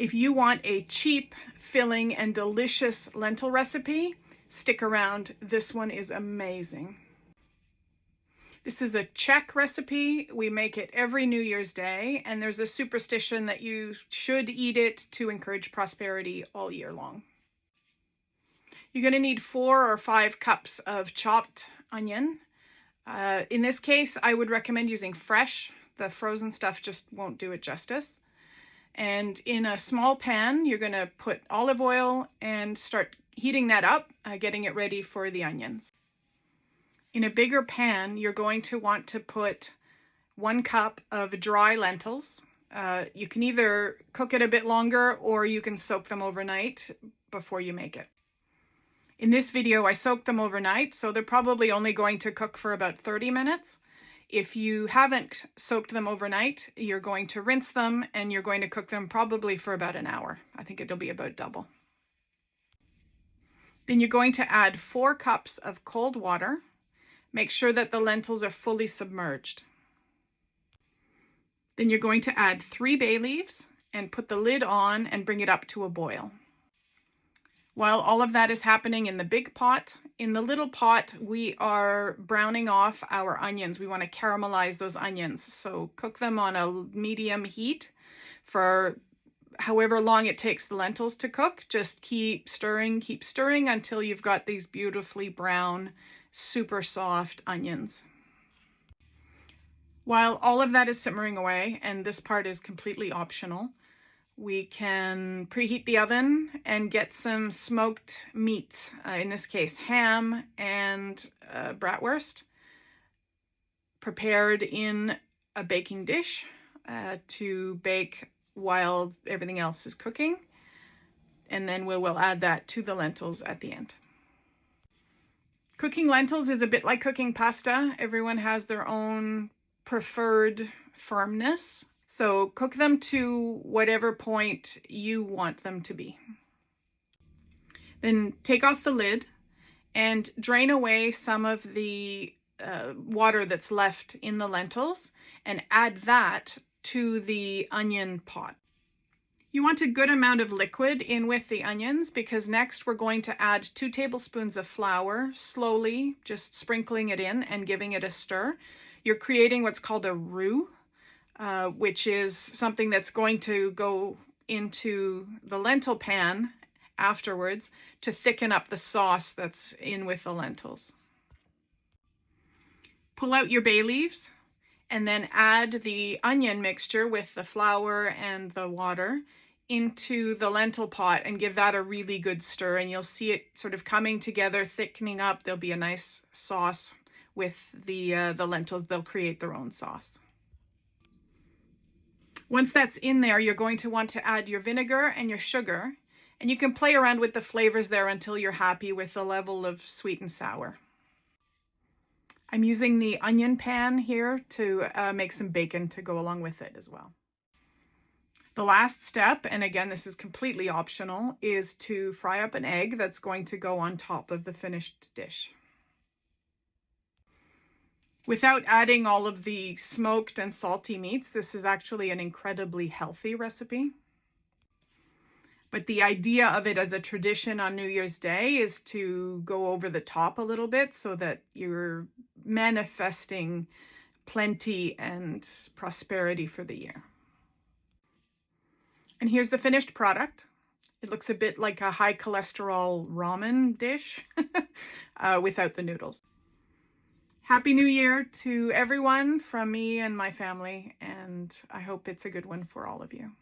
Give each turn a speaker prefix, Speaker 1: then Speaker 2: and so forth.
Speaker 1: If you want a cheap, filling, and delicious lentil recipe, stick around. This one is amazing. This is a Czech recipe. We make it every New Year's Day, and there's a superstition that you should eat it to encourage prosperity all year long. You're going to need 4 or 5 cups of chopped onion. In this case, I would recommend using fresh. The frozen stuff just won't do it justice. And in a small pan, you're going to put olive oil and start heating that up, getting it ready for the onions. In a bigger pan, you're going to want to put 1 cup of dry lentils. You can either cook it a bit longer or you can soak them overnight before you make it. In this video, I soaked them overnight, so they're probably only going to cook for about 30 minutes. If you haven't soaked them overnight, you're going to rinse them and you're going to cook them probably for about an hour. I think it'll be about double. Then you're going to add 4 cups of cold water. Make sure that the lentils are fully submerged. Then you're going to add 3 bay leaves and put the lid on and bring it up to a boil. While all of that is happening in the big pot, in the little pot, we are browning off our onions. We want to caramelize those onions. So cook them on a medium heat for however long it takes the lentils to cook. Just keep stirring until you've got these beautifully brown, super soft onions. While all of that is simmering away, and this part is completely optional, we can preheat the oven and get some smoked meats, in this case ham and bratwurst, prepared in a baking dish to bake while everything else is cooking. And then we'll add that to the lentils at the end. Cooking lentils is a bit like cooking pasta. Everyone has their own preferred firmness. So cook them to whatever point you want them to be. Then take off the lid and drain away some of the water that's left in the lentils and add that to the onion pot. You want a good amount of liquid in with the onions because next we're going to add 2 tablespoons of flour, slowly just sprinkling it in and giving it a stir. You're creating what's called a roux, which is something that's going to go into the lentil pan afterwards to thicken up the sauce that's in with the lentils. Pull out your bay leaves and then add the onion mixture with the flour and the water into the lentil pot and give that a really good stir, and you'll see it sort of coming together, thickening up. There'll be a nice sauce with the lentils. They'll create their own sauce. Once that's in there, you're going to want to add your vinegar and your sugar, and you can play around with the flavors there until you're happy with the level of sweet and sour. I'm using the onion pan here to make some bacon to go along with it as well. The last step, and again, this is completely optional, is to fry up an egg that's going to go on top of the finished dish. Without adding all of the smoked and salty meats, this is actually an incredibly healthy recipe. But the idea of it as a tradition on New Year's Day is to go over the top a little bit so that you're manifesting plenty and prosperity for the year. And here's the finished product. It looks a bit like a high cholesterol ramen dish without the noodles. Happy New Year to everyone from me and my family, and I hope it's a good one for all of you.